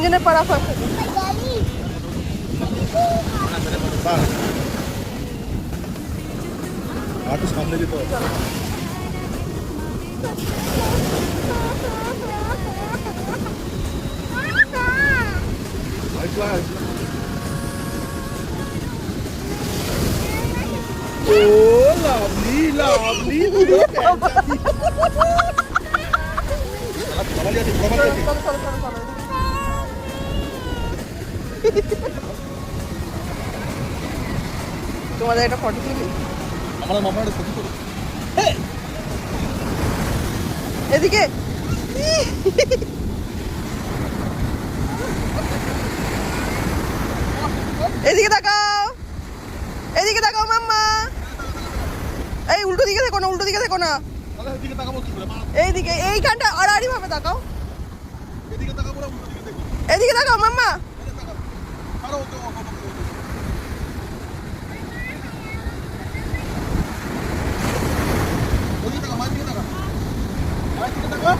তিনজনের পাড়া ফাঁক। সামনে যেতে হবে। ও লাভলি লাভলি তোমাদের একটা ফটো তুলি। আমার মামার ছবি করে এদিকে এদিকে তাকাও, এদিকে তাকাও মাম্মা। এই উল্টো দিকে দেখো না, উল্টো দিকে দেখো না, এদিকে তাকাবো কি করে? এইদিকে এইখানটা আড়াআড়ি ভাবে তাকাও। এদিকে তাকাবো না উল্টো দিকে দেখো। এদিকে তাকাও মাম্মা। এদিকে তাকাও। আরো ওকে ওদিকে তাকাও, মায়ের দিকে তাকাও। মায়ের দিকে তাকাও।